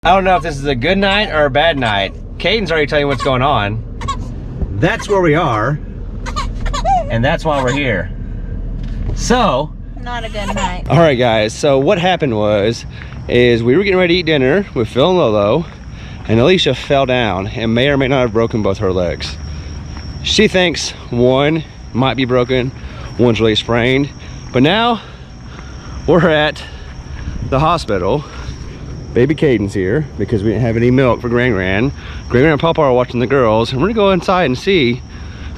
I don't know if this is a good night or a bad night. Caden's already telling you what's going on. That's where we are. And that's why we're here. So. Not a good night. All right, guys. So what happened is we were getting ready to eat dinner with Phil and Lolo, and Alecia fell down and may or may not have broken both her legs. She thinks one might be broken, one's really sprained. But now we're at the hospital. Baby Caden's here because we didn't have any milk for Gran Gran. Gran Gran and Papa are watching the girls, and we're gonna go inside and see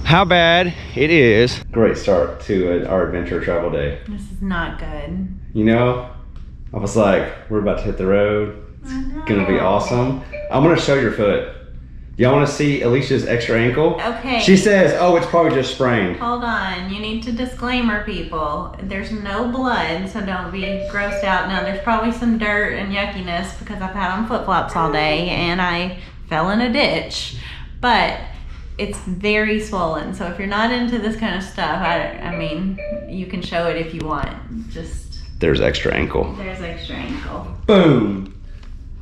how bad it is. Great start to our adventure travel day. This is not good. You know, I was like, we're about to hit the road. It's gonna be awesome. I'm gonna show your foot. Y'all wanna see Alicia's extra ankle? Okay. She says, oh, it's probably just sprained. Hold on, you need to disclaimer people. There's no blood, so don't be grossed out. Now there's probably some dirt and yuckiness because I've had on flip-flops all day and I fell in a ditch. But it's very swollen, so if you're not into this kind of stuff, I mean, you can show it if you want. Just there's extra ankle. There's extra ankle. Boom.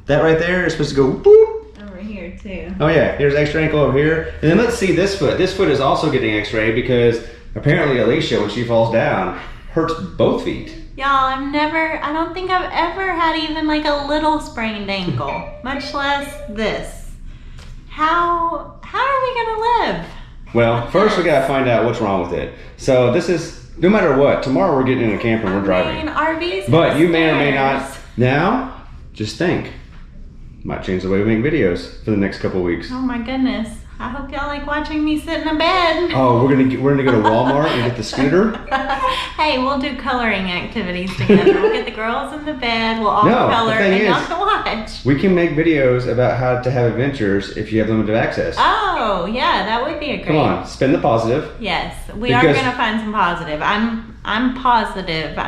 That right there is supposed to go whoop. Over here too. Oh yeah, here's extra ankle over here. And then let's see this foot. This foot is also getting x-rayed because apparently Alecia, when she falls down, hurts both feet. Y'all, I don't think I've ever had even like a little sprained ankle, much less this. How are we gonna live? Well, first we gotta find out what's wrong with it. So this is, no matter what, tomorrow we're getting in a camper and we're driving. RVs. But you may or may not. Now, just think. Might change the way we make videos for the next couple of weeks. Oh my goodness. I hope y'all like watching me sit in a bed. Oh, we're gonna go to Walmart and get the scooter. Hey, we'll do coloring activities together. We'll get the girls in the bed, we'll all color, and y'all can watch. We can make videos about how to have adventures if you have limited access. Oh, yeah, that would be a great. Come on, spin the positive. Yes, we are gonna find some positive. I'm positive.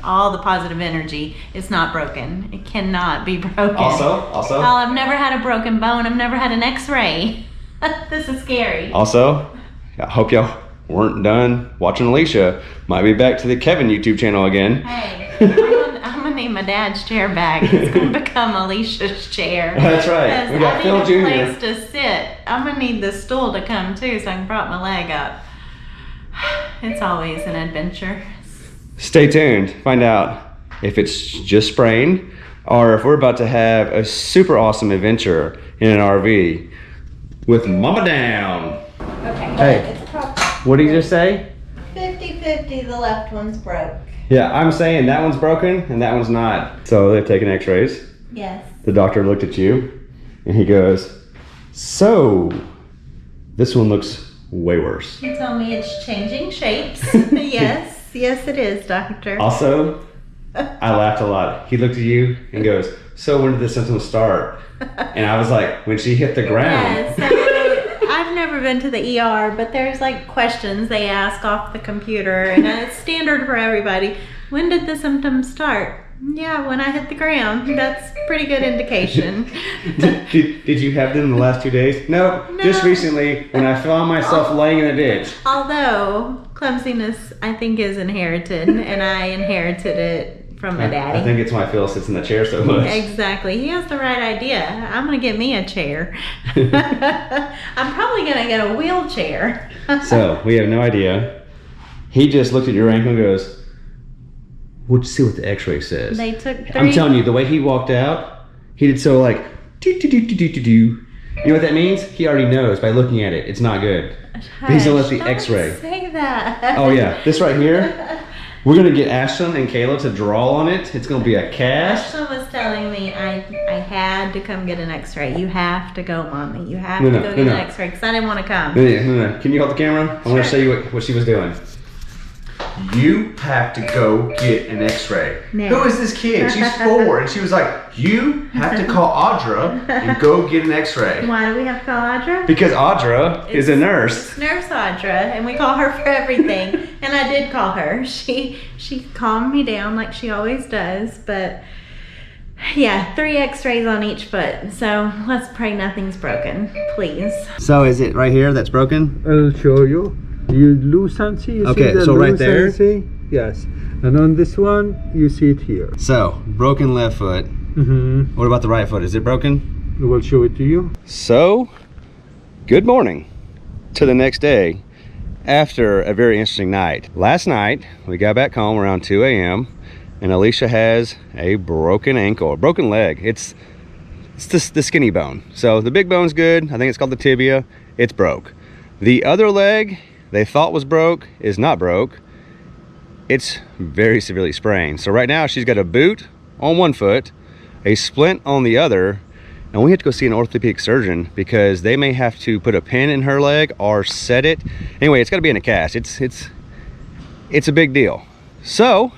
All the positive energy is not broken. It cannot be broken. Also. Oh, I've never had a broken bone. I've never had an x-ray. This is scary. Also, I hope y'all weren't done watching Alecia. Might be back to the Kevin YouTube channel again. Hey, I'm gonna need my dad's chair back. It's gonna become Alicia's chair. That's right. We got Phil Jr. I need a place to sit. I'm gonna need the stool to come too so I can prop my leg up. It's always an adventure. Stay tuned. Find out if it's just sprained or if we're about to have a super awesome adventure in an RV with Mama Down. Okay. Hey, it's probably what did you just say? 50-50, the left one's broke. Yeah, I'm saying that one's broken and that one's not. So they've taken x-rays. Yes. The doctor looked at you and he goes, so this one looks way worse. He told me it's changing shapes. Yes it is, doctor. Also, I laughed a lot. He looked at you and goes, so when did the symptoms start? And I was like, when she hit the ground. Yeah, so I've never been to the ER, but there's like questions they ask off the computer, and it's standard for everybody. When did the symptoms start? Yeah, when I hit the ground. That's pretty good indication. Did you have them in the last 2 days? No, just recently when I found myself laying in a ditch. Although clumsiness, I think, is inherited, and I inherited it from my daddy. I think it's why Phil sits in the chair so much. Exactly. He has the right idea. I'm going to get me a chair. I'm probably going to get a wheelchair. So, we have no idea. He just looked at your ankle and goes, we'll see what the x-ray says. They took 3. I'm telling you, the way he walked out, he did so like, do-do-do-do-do-do. You know what that means? He already knows by looking at it. It's not good. But he's gonna let the x-ray. Don't say that. Oh yeah, this right here. We're gonna get Ashton and Kayla to draw on it. It's gonna be a cast. Ashton was telling me I had to come get an x-ray. You have to go, Mommy. You have to go get an x-ray because I didn't want to come. No. Can you hold the camera? I want to show you what she was doing. You have to go get an x-ray. No. Who is this kid? She's 4 and she was like, you have to call Audra and go get an x-ray. Why do we have to call Audra? Because Audra is a nurse. It's Nurse Audra, and we call her for everything. And I did call her. She calmed me down like she always does, but yeah, 3 x-rays on each foot. So let's pray nothing's broken, please. So is it right here that's broken? I'll show you. You lose something, you okay, see the so right there? Yes. And on this one, you see it here. So, broken left foot. Mm-hmm. What about the right foot? Is it broken? I will show it to you. So, good morning to the next day after a very interesting night. Last night, we got back home around 2 a.m. and Alecia has a broken ankle, a broken leg. It's the skinny bone. So the big bone's good. I think it's called the tibia. It's broke. The other leg they thought was broke is not broke. It's very severely sprained. So right now she's got a boot on one foot, a splint on the other, and we have to go see an orthopedic surgeon because they may have to put a pin in her leg or set it. Anyway, it's got to be in a cast. It's a big deal. So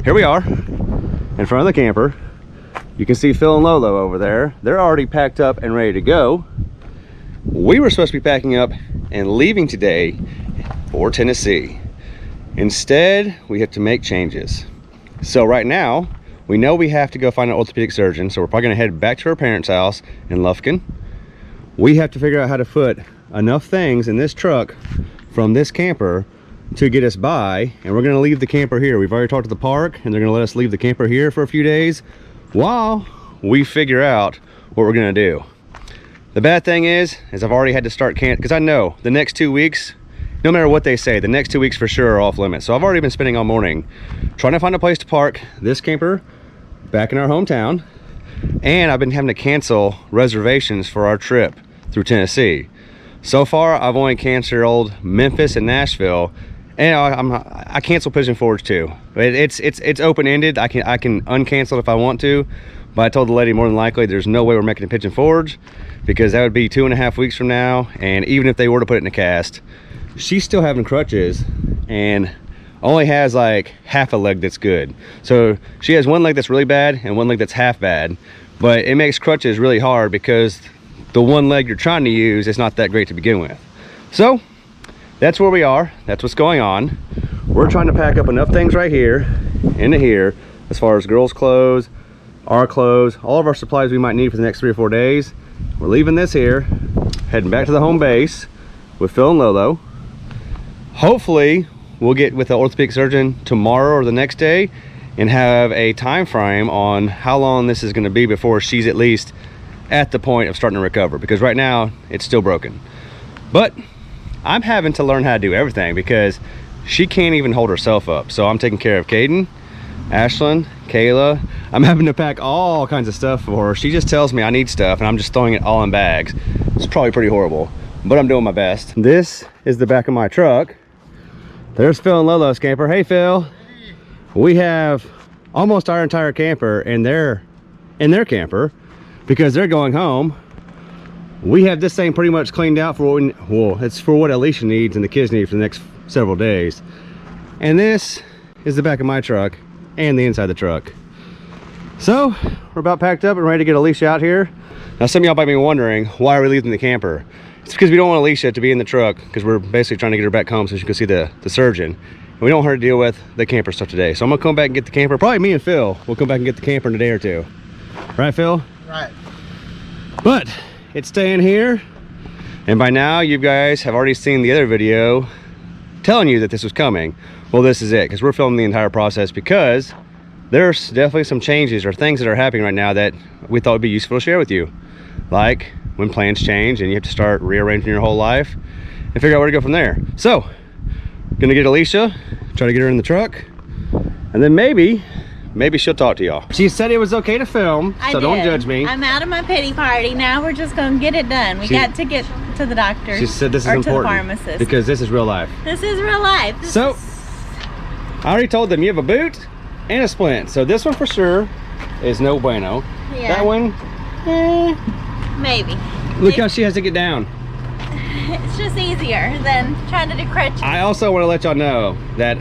here we are in front of the camper. You can see Phil and Lolo over there. They're already packed up and ready to go. We were supposed to be packing up and leaving today for Tennessee. Instead, we have to make changes. So right now, we know we have to go find an orthopedic surgeon, so we're probably gonna head back to our parents' house in Lufkin. We have to figure out how to put enough things in this truck from this camper to get us by, and we're gonna leave the camper here. We've already talked to the park, and they're gonna let us leave the camper here for a few days while we figure out what we're gonna do. The bad thing is I've already had to start because I know the next 2 weeks, no matter what they say, the next 2 weeks for sure are off limits. So I've already been spending all morning trying to find a place to park this camper back in our hometown, and I've been having to cancel reservations for our trip through Tennessee. So far, I've only canceled Memphis and Nashville, and I cancel Pigeon Forge too. It's open-ended. I can uncancel it if I want to, but I told the lady more than likely there's no way we're making a Pigeon Forge because that would be 2.5 weeks from now, and even if they were to put it in a cast, she's still having crutches and only has like half a leg that's good. So she has one leg that's really bad and one leg that's half bad, but it makes crutches really hard because the one leg you're trying to use is not that great to begin with. So that's where we are. That's what's going on. We're trying to pack up enough things right here into here as far as girls' clothes, our clothes, all of our supplies we might need for the next 3 or 4 days. We're leaving this here, heading back to the home base with Phil and Lolo. Hopefully we'll get with the orthopedic surgeon tomorrow or the next day and have a time frame on how long this is going to be before she's at least at the point of starting to recover, because right now it's still broken. But I'm having to learn how to do everything because she can't even hold herself up. So I'm taking care of Caden, Ashlyn, Kayla. I'm having to pack all kinds of stuff for her. She just tells me I need stuff and I'm just throwing it all in bags. It's probably pretty horrible, but I'm doing my best. This is the back of my truck. There's Phil and Lolo's camper. Hey Phil. We have almost our entire camper in their camper because they're going home. We have this thing pretty much cleaned out for what it's for what Alecia needs and the kids need for the next several days. And this is the back of my truck and the inside of the truck. So we're about packed up and ready to get Alecia out here. Now some of y'all might be wondering, why are we leaving the camper? It's because we don't want Alecia to be in the truck because we're basically trying to get her back home so she can see the surgeon. And we don't want her to deal with the camper stuff today. So I'm gonna come back and get the camper. Probably me and Phil will come back and get the camper in a day or two. Right, Phil? Right. But it's staying here. And by now you guys have already seen the other video telling you that this was coming. Well, this is it, because we're filming the entire process because there's definitely some changes or things that are happening right now that we thought would be useful to share with you. Like when plans change and you have to start rearranging your whole life and figure out where to go from there. So, gonna get Alecia, try to get her in the truck, and then maybe she'll talk to y'all. She said it was okay to film, so don't judge me. I'm out of my pity party. Now we're just gonna get it done. We got to get to the doctor. She said this is important to the pharmacist because this is real life. This is real life. I already told them you have a boot and a splint. So this one for sure is no bueno. Yeah. That one, maybe. Look how she has to get down. It's just easier than trying to do crutches. I also want to let y'all know that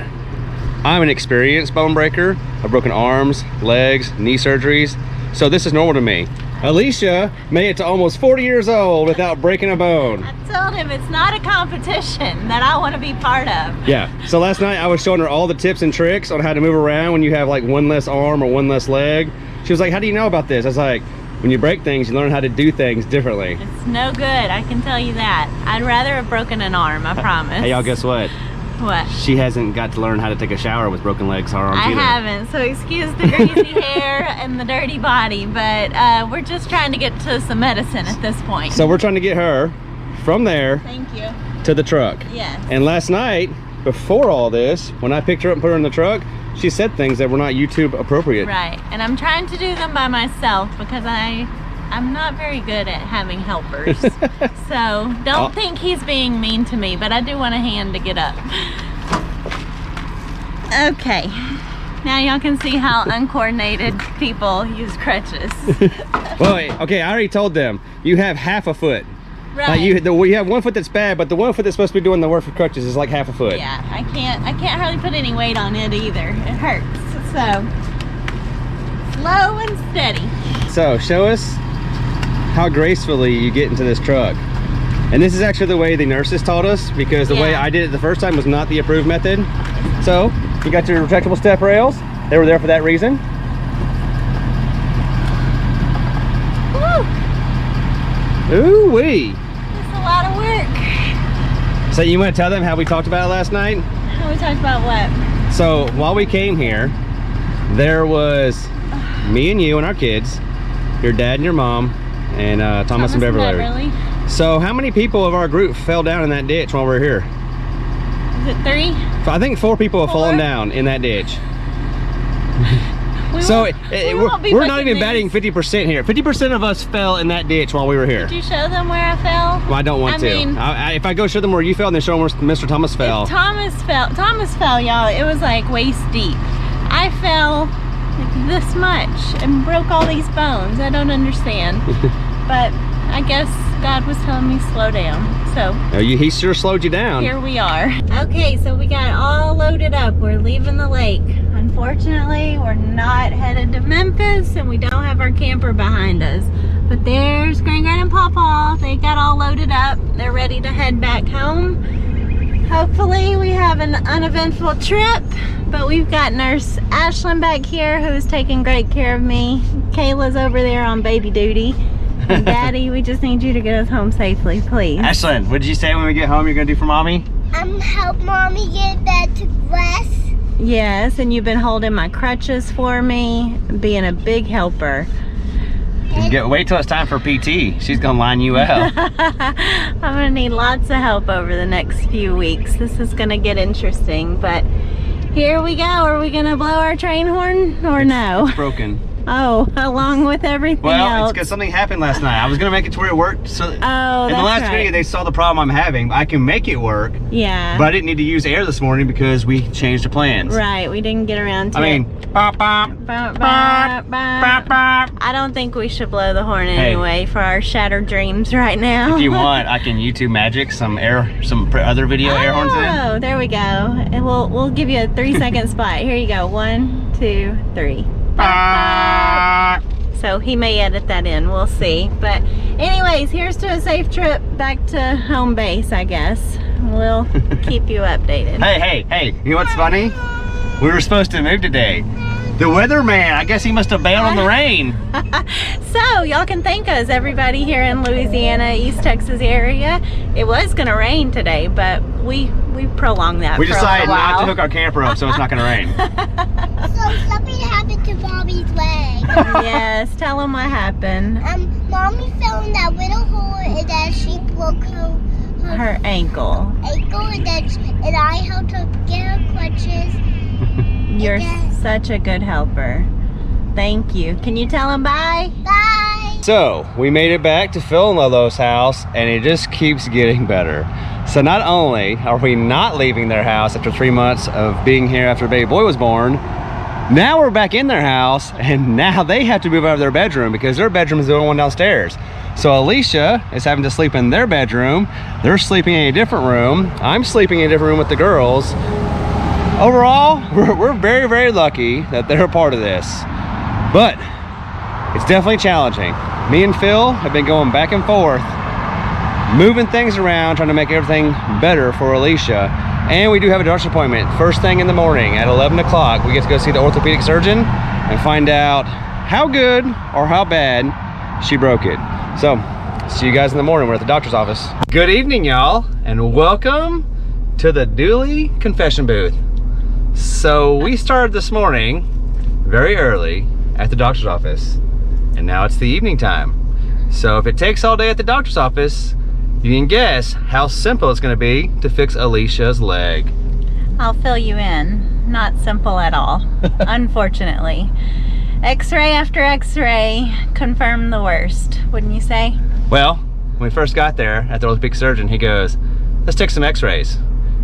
I'm an experienced bone breaker. I've broken arms, legs, knee surgeries. So this is normal to me. Alecia made it to almost 40 years old without breaking a bone. I told him it's not a competition that I want to be part of. Yeah, so last night I was showing her all the tips and tricks on how to move around when you have like one less arm or one less leg. She was like, how do you know about this? I was like, when you break things, you learn how to do things differently. It's no good, I can tell you that. I'd rather have broken an arm, I promise. Hey, y'all, guess what? What? She hasn't got to learn how to take a shower with broken legs or arms I either. haven't, so excuse the greasy hair and the dirty body, but we're just trying to get to some medicine at this point. So we're trying to get her from there Thank you. to the truck. Yes. And last night, before all this, when I picked her up and put her in the truck, she said things that were not YouTube appropriate. Right, and I'm trying to do them by myself because I'm not very good at having helpers. So don't think he's being mean to me, but I do want a hand to get up. Okay, now y'all can see how uncoordinated people use crutches. Well, okay, I already told them, you have half a foot. Right. Like you have one foot that's bad, but the one foot that's supposed to be doing the work for crutches is like half a foot. Yeah, I can't hardly put any weight on it either. It hurts. So slow and steady. So show us how gracefully you get into this truck. And this is actually the way the nurses taught us, because the way I did it the first time was not the approved method. So you got your retractable step rails. They were there for that reason. Ooh wee. That's a lot of work. So you want to tell them how we talked about it last night? How we talked about what? So while we came here, there was me and you and our kids, your dad and your mom, and Thomas and Beverly. So how many people of our group fell down in that ditch while we were here? Is it 3? I think 4 people have fallen down in that ditch. We're not even batting 50% here. 50% of us fell in that ditch while we were here. Did you show them where I fell? Well, I don't want to. Mean, if I go show them where you fell, and then show them where Mr. Thomas fell. Thomas fell, y'all. It was like waist deep. I fell like this much and broke all these bones. I don't understand. But I guess God was telling me slow down. So he sure slowed you down. Here we are. Okay, so we got all loaded up. We're leaving the lake. Unfortunately, we're not headed to Memphis, and we don't have our camper behind us. But there's Grand and Pawpaw. They got all loaded up. They're ready to head back home. Hopefully we have an uneventful trip, but we've got Nurse Ashlyn back here who is taking great care of me. Kayla's over there on baby duty. And Daddy, we just need you to get us home safely, please. Ashlyn, what did you say when we get home you're gonna do for Mommy? Help Mommy get back to class. Yes, and you've been holding my crutches for me, being a big helper. Wait till it's time for PT. She's gonna line you out. I'm gonna need lots of help over the next few weeks. This is gonna get interesting, but here we go. Are we gonna blow our train horn or no? It's broken. Oh, along with everything else. It's because something happened last night. I was gonna make it to where it worked. So in the last right. video, they saw the problem I'm having. I can make it work. Yeah. But I didn't need to use air this morning because we changed the plans. Right, we didn't get around to it. I mean, bop, bop, Bop, bop, bop, bop, bop. I don't think we should blow the horn anyway for our shattered dreams right now. If you want, I can YouTube magic some other video air horns in. Oh, there we go. And we'll give you a 3-second spot. Here you go. 1, 2, 3. So he may edit that in, we'll see. But anyways, here's to a safe trip back to home base, I guess. We'll keep you updated. Hey, you know what's funny? We were supposed to move today. The weatherman, I guess he must have bailed on the rain. So y'all can thank us, everybody here in Louisiana, East Texas area. It was gonna rain today, but we prolonged that. We for decided a while. not to hook our camper up so it's not gonna rain. So something happened to Mommy's leg. Yes, tell them what happened. Mommy fell in that little hole and then she broke Her ankle. And I helped her get her crutches. You're such a good helper. Thank you. Can you tell them bye? Bye. So we made it back to Phil and Lolo's house, and it just keeps getting better. So not only are we not leaving their house after 3 months of being here after baby boy was born, now we're back in their house, and now they have to move out of their bedroom because their bedroom is the only one downstairs. So Alecia is having to sleep in their bedroom. They're sleeping in a different room. I'm sleeping in a different room with the girls. Overall, we're very, very lucky that they're a part of this. But it's definitely challenging. Me and Phil have been going back and forth, moving things around, trying to make everything better for Alecia. And we do have a doctor's appointment first thing in the morning at 11 o'clock. We get to go see the orthopedic surgeon and find out how good or how bad she broke it. So, see you guys in the morning. We're at the doctor's office. Good evening, y'all, and welcome to the Dooley confession booth. So we started this morning very early at the doctor's office, and now it's the evening time. So if it takes all day at the doctor's office, you can guess how simple it's going to be to fix Alicia's leg. I'll fill you in. Not simple at all, unfortunately. X-ray after X-ray confirmed the worst, wouldn't you say? Well, when we first got there at the Orthopedic Surgeon, he goes, let's take some X-rays.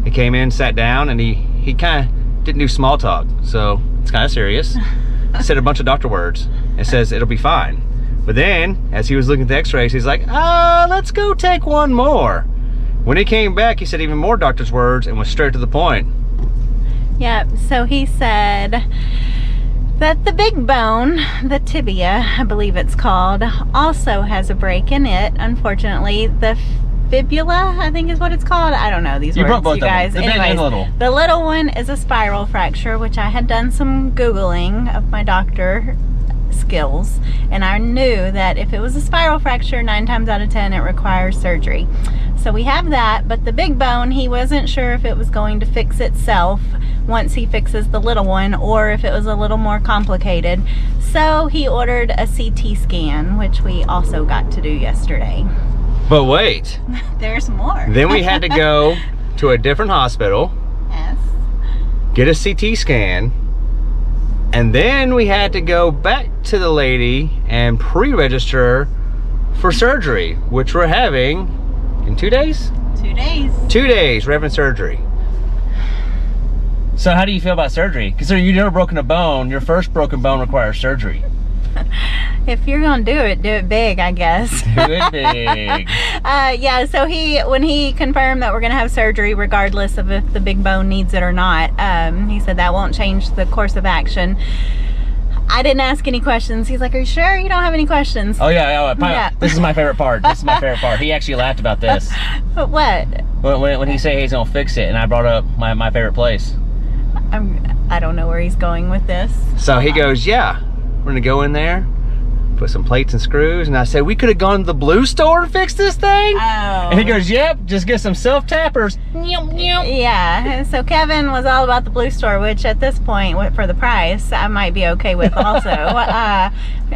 He came in, sat down, and he kind of didn't do small talk, so it's kind of serious. He said a bunch of doctor words and says it'll be fine. But then, as he was looking at the X-rays, he's like, let's go take one more. When he came back, he said even more doctor's words and was straight to the point. Yep, so he said that the big bone, the tibia, I believe it's called, also has a break in it. Unfortunately, the fibula, I think is what it's called. I don't know these words, broke both you guys. of them. The big and the little. The little one is a spiral fracture, which I had done some Googling of my doctor skills, and I knew that if it was a spiral fracture, 9 times out of 10 it requires surgery. So we have that, but the big bone, he wasn't sure if it was going to fix itself once he fixes the little one, or if it was a little more complicated. So he ordered a CT scan, which we also got to do yesterday. But wait. There's more. Then we had to go to a different hospital, Yes. get a CT scan, and then we had to go back to the lady and pre-register for surgery, which we're having in 2 days? 2 days. 2 days, we're having surgery. So how do you feel about surgery? Considering you've never broken a bone, your first broken bone requires surgery. If you're gonna do it big, I guess. Do it big. Yeah, so when he confirmed that we're gonna have surgery regardless of if the big bone needs it or not, he said that won't change the course of action. I didn't ask any questions. He's like, are you sure you don't have any questions? Oh yeah, Yeah. This is my favorite part. This is my favorite part. He actually laughed about this. But what? When he said he's gonna fix it, and I brought up my favorite place. I don't know where he's going with this. So he goes, yeah, we're gonna go in there, put some plates and screws, and I said, we could have gone to the blue store and fixed this thing? Oh. And he goes, yep, just get some self-tappers. Yeah, so Kevin was all about the blue store, which at this point, for the price, I might be okay with also.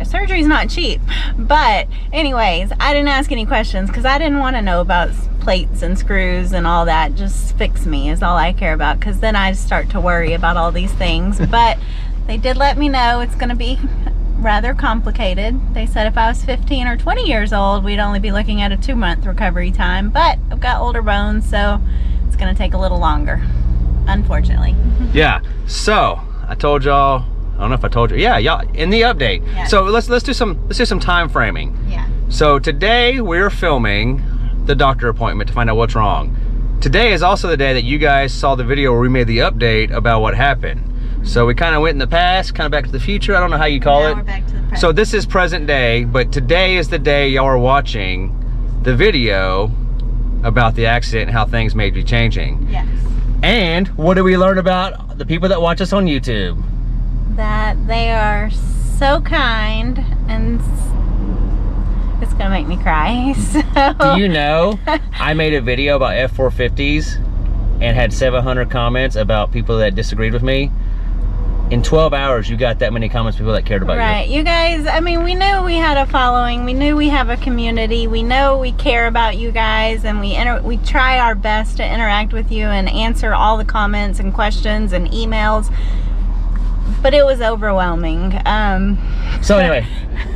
Surgery's not cheap. But anyways, I didn't ask any questions because I didn't want to know about plates and screws and all that. Just fix me is all I care about, because then I start to worry about all these things. But they did let me know it's going to be rather complicated. They said if I was 15 or 20 years old, we'd only be looking at a 2-month recovery time, but I've got older bones, so it's gonna take a little longer, unfortunately. Yeah, so I told y'all, I don't know if I told you, yeah, y'all in the update. Yes. So let's do some time framing. Yeah. So today we're filming the doctor appointment to find out what's wrong. Today is also the day that you guys saw the video where we made the update about what happened. So we kind of went in the past, kind of back to the future. I don't know how you call it. We're back to the present. So this is present day, but today is the day y'all are watching the video about the accident and how things may be changing. Yes. And what do we learn about the people that watch us on YouTube? That they are so kind, and it's gonna make me cry. So. Do you know, I made a video about F450s and had 700 comments about people that disagreed with me. In 12 hours, you got that many comments, people that cared about you. Right, you guys, I mean, we knew we had a following, we knew we have a community, we know we care about you guys, and we try our best to interact with you and answer all the comments and questions and emails, but it was overwhelming. So anyway,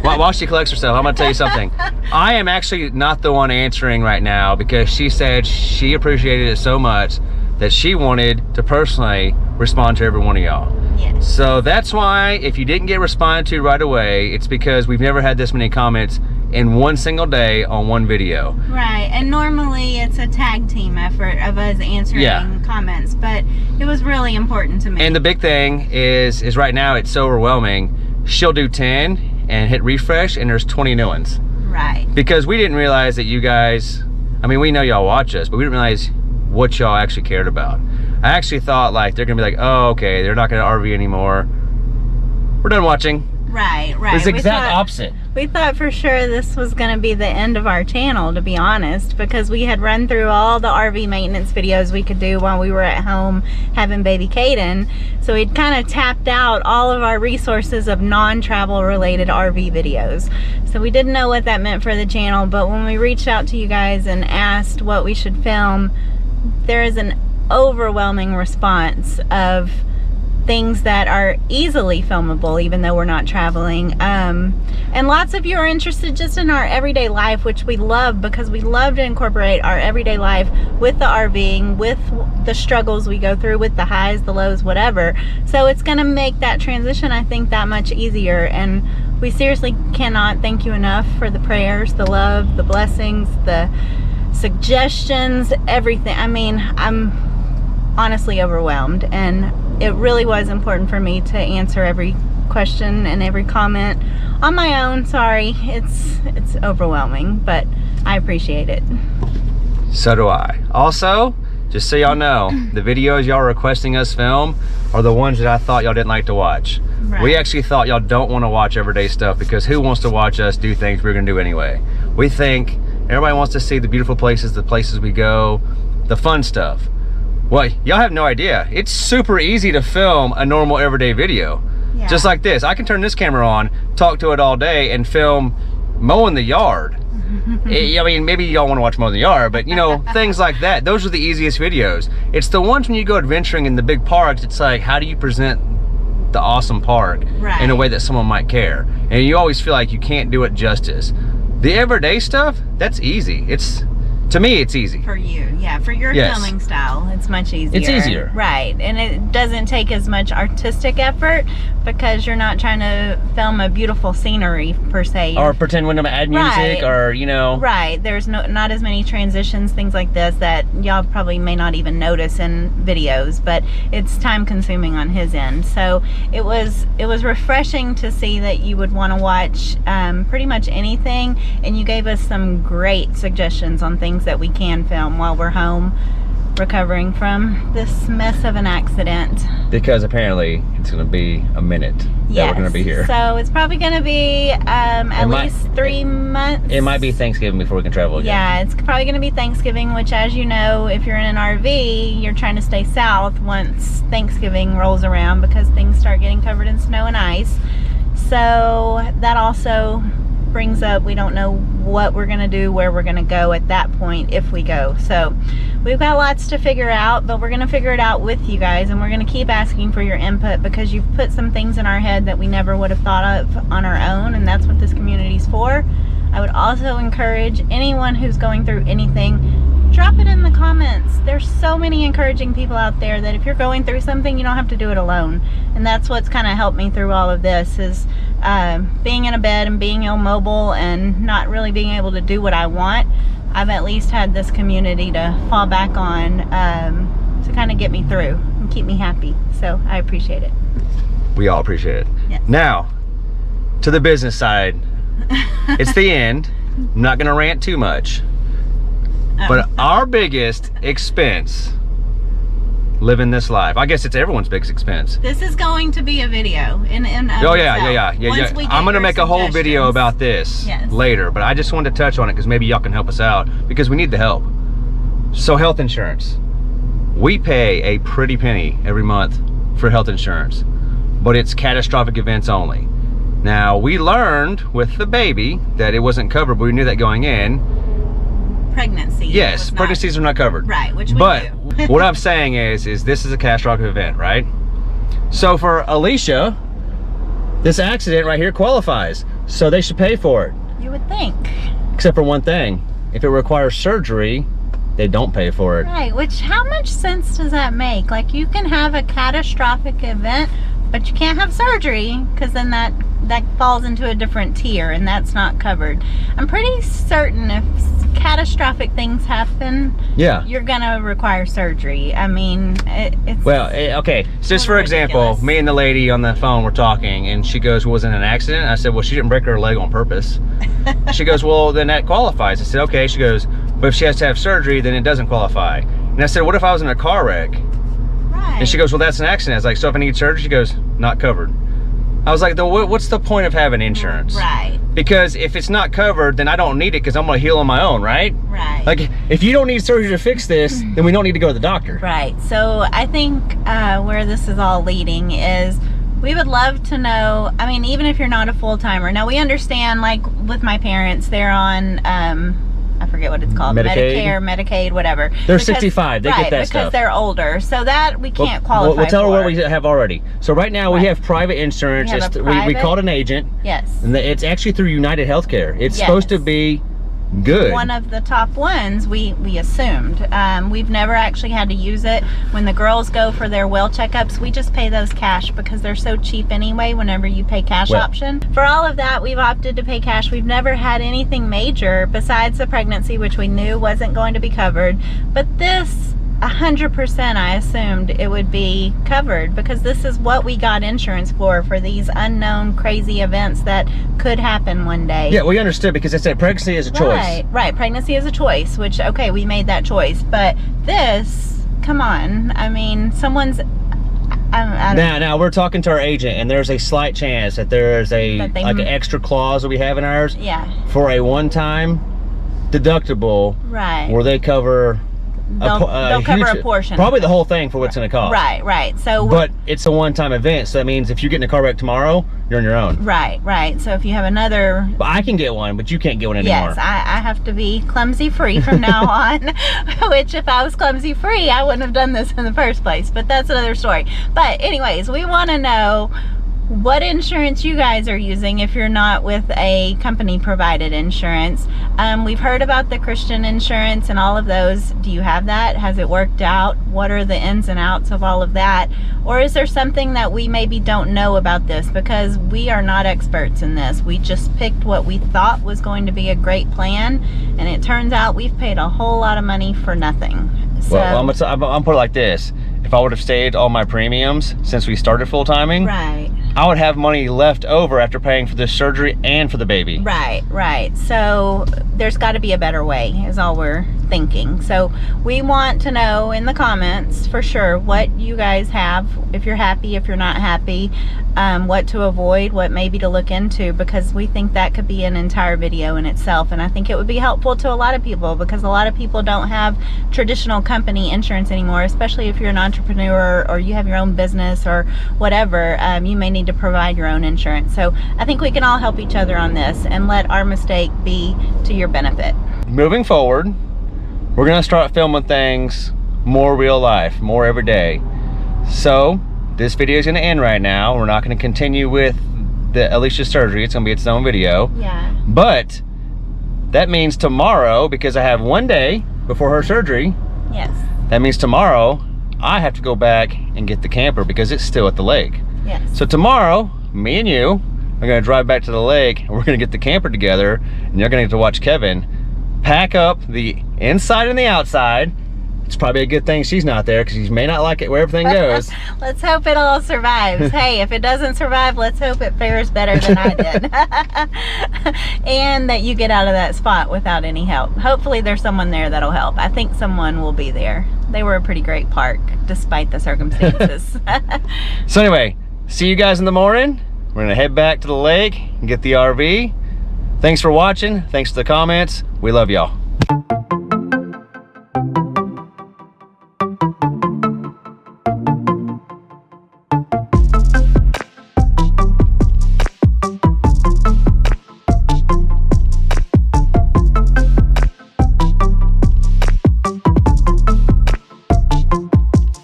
while she collects herself, I'm gonna tell you something. I am actually not the one answering right now, because she said she appreciated it so much that she wanted to personally respond to every one of y'all. Yes. So that's why if you didn't get responded to right away, it's because we've never had this many comments in one single day on one video. Right, and normally it's a tag team effort of us answering comments, but it was really important to me. And the big thing is right now it's so overwhelming. She'll do 10 and hit refresh and there's 20 new ones. Right. Because we didn't realize that you guys, I mean, we know y'all watch us, but we didn't realize what y'all actually cared about. I actually thought like they're gonna be like, oh, okay, they're not gonna RV anymore. We're done watching. Right, right. It's the exact opposite. We thought for sure this was going to be the end of our channel, to be honest, because we had run through all the RV maintenance videos we could do while we were at home having baby Caden. So we'd kind of tapped out all of our resources of non-travel related RV videos. So we didn't know what that meant for the channel, but when we reached out to you guys and asked what we should film, there is an overwhelming response of things that are easily filmable even though we're not traveling, and lots of you are interested just in our everyday life, which we love, because we love to incorporate our everyday life with the RVing, with the struggles we go through, with the highs, the lows, whatever. So it's going to make that transition, I think, that much easier. And we seriously cannot thank you enough for the prayers, the love, the blessings, the suggestions, everything. I mean, I'm honestly overwhelmed, and it really was important for me to answer every question and every comment on my own. Sorry, it's overwhelming, but I appreciate it. So do I. Also, just so y'all know, the videos y'all are requesting us film are the ones that I thought y'all didn't like to watch. Right. We actually thought y'all don't want to watch everyday stuff, because who wants to watch us do things we're gonna do anyway? We think everybody wants to see the beautiful places, the places we go, the fun stuff. Well, y'all have no idea. It's super easy to film a normal everyday video. Yeah. Just like this. I can turn this camera on, talk to it all day, and film mowing the yard. I mean, maybe y'all want to watch mowing the yard, but you know, things like that. Those are the easiest videos. It's the ones when you go adventuring in the big parks, it's like, how do you present the awesome park in a way that someone might care? And you always feel like you can't do it justice. The everyday stuff, that's easy. To me, it's easy. For you, yeah, for your filming style, it's much easier. It's easier. Right, and it doesn't take as much artistic effort, because you're not trying to film a beautiful scenery per se. Or pretend when I'm add music, or you know. Right, there's not as many transitions, things like this, that y'all probably may not even notice in videos, but it's time consuming on his end. So it was refreshing to see that you would want to watch pretty much anything, and you gave us some great suggestions on things that we can film while we're home recovering from this mess of an accident. Because apparently it's going to be a minute that we're going to be here. So it's probably going to be at least 3 months. It might be Thanksgiving before we can travel again. Yeah, it's probably going to be Thanksgiving, which, as you know, if you're in an RV, you're trying to stay south once Thanksgiving rolls around, because things start getting covered in snow and ice. So that also brings up, we don't know what we're gonna do, where we're gonna go at that point, if we go. So we've got lots to figure out, but we're gonna figure it out with you guys, and we're gonna keep asking for your input, because you've put some things in our head that we never would have thought of on our own, and that's what this community's for. I would also encourage anyone who's going through anything, drop it in the comments. There's so many encouraging people out there that if you're going through something, you don't have to do it alone. And that's what's kind of helped me through all of this, is being in a bed and being immobile and not really being able to do what I want. I've at least had this community to fall back on to kind of get me through and keep me happy. So I appreciate it. We all appreciate it. Yes. Now, to the business side. It's the end. I'm not going to rant too much. But our biggest expense living this life, I guess it's everyone's biggest expense. This is going to be a video in oh yeah. I'm going to make a whole video about this later, but I just wanted to touch on it because maybe y'all can help us out, because we need the help. So health insurance. We pay a pretty penny every month for health insurance, but it's catastrophic events only. Now, we learned with the baby that it wasn't covered, but we knew that going in. Pregnancy. Yes, pregnancies are not covered. Right, which we But do. what I'm saying is this is a catastrophic event, right? So for Alecia, this accident right here qualifies, so they should pay for it. You would think. Except for one thing. If it requires surgery, they don't pay for it. Right, which, how much sense does that make? Like, you can have a catastrophic event, but you can't have surgery, because then that falls into a different tier, and that's not covered. I'm pretty certain if catastrophic things happen, you're gonna require surgery. I mean, it's well, okay, so just for example, ridiculous. Me and the lady on the phone were talking, and she goes, "Was it an accident?" I said, "Well, she didn't break her leg on purpose." She goes, "Well, then that qualifies." I said, "Okay." She goes, "But if she has to have surgery, then it doesn't qualify." And I said, "What if I was in a car wreck?" Right. And she goes, "Well, that's an accident." I was like, "So if I need surgery?" She goes, "Not covered." I was like, "What's the point of having insurance?" Right. because if it's not covered, then I don't need it because I'm gonna heal on my own, right? Right. Like, if you don't need surgery to fix this, then we don't need to go to the doctor. Right. So I think where this is all leading is we would love to know, I mean, even if you're not a full-timer. Now, we understand, like, with my parents, they're on, I forget what it's called. Medicaid? Medicare, Medicaid, whatever. They're 65. They get that stuff. Because they're older. So that we can't qualify We'll tell her for. what we have already. So right now we have private insurance. We have a We private- called an agent. Yes. And it's actually through United Healthcare. It's supposed to be good. One of the top ones we assumed. We've never actually had to use it. When the girls go for their well checkups, we just pay those cash because they're so cheap anyway whenever you pay cash option. For all of that, we've opted to pay cash. We've never had anything major besides the pregnancy, which we knew wasn't going to be covered. But this, 100% I assumed it would be covered because this is what we got insurance for these unknown crazy events that could happen one day. Yeah, we understood because I said pregnancy is a choice. Right, pregnancy is a choice, which, okay, we made that choice. But this, come on, I mean, someone's... Now we're talking to our agent, and there's a slight chance that there's like an extra clause that we have in ours for a one-time deductible where they cover... They'll cover a portion. Probably the whole thing for what's going to cost. Right. So, but it's a one-time event, so that means if you get in a car wreck tomorrow, you're on your own. Right. So if you have another... But I can get one, but you can't get one anymore. Yes, I have to be clumsy-free from now on, which if I was clumsy-free, I wouldn't have done this in the first place, but that's another story. But anyways, we want to know what insurance you guys are using if you're not with a company provided insurance. We've heard about the Christian insurance and all of those. Do you have that? Has it worked out? What are the ins and outs of all of that? Or is there something that we maybe don't know about this? Because we are not experts in this. We just picked what we thought was going to be a great plan, and it turns out we've paid a whole lot of money for nothing. So, well, I'm gonna put it like this. If I would have stayed all my premiums since we started full-timing, I would have money left over after paying for the surgery and for the baby. Right. So there's got to be a better way is all we're thinking. So we want to know in the comments for sure what you guys have, if you're happy, if you're not happy, what to avoid, what maybe to look into, because we think that could be an entire video in itself. And I think it would be helpful to a lot of people because a lot of people don't have traditional company insurance anymore, especially if you're an entrepreneur or you have your own business or whatever. You may need to provide your own insurance. So I think we can all help each other on this and let our mistake be to your benefit. Moving forward, we're gonna start filming things more real life, more every day. So this video is gonna end right now. We're not gonna continue with the Alecia surgery. It's gonna be its own video. Yeah. But that means tomorrow, because I have one day before her surgery. Yes. That means tomorrow I have to go back and get the camper because it's still at the lake. Yes. So tomorrow, me and you are gonna drive back to the lake and we're gonna get the camper together, and you're gonna get to watch Kevin pack up the inside and the outside. It's probably a good thing she's not there because he may not like it where everything goes. Let's hope it all survives. Hey, if it doesn't survive, let's hope it fares better than I did. And that you get out of that spot without any help. Hopefully there's someone there that'll help. I think someone will be there. They were a pretty great park despite the circumstances. So anyway, see you guys in the morning. We're gonna head back to the lake and get the RV. Thanks for watching. Thanks for the comments. We love y'all.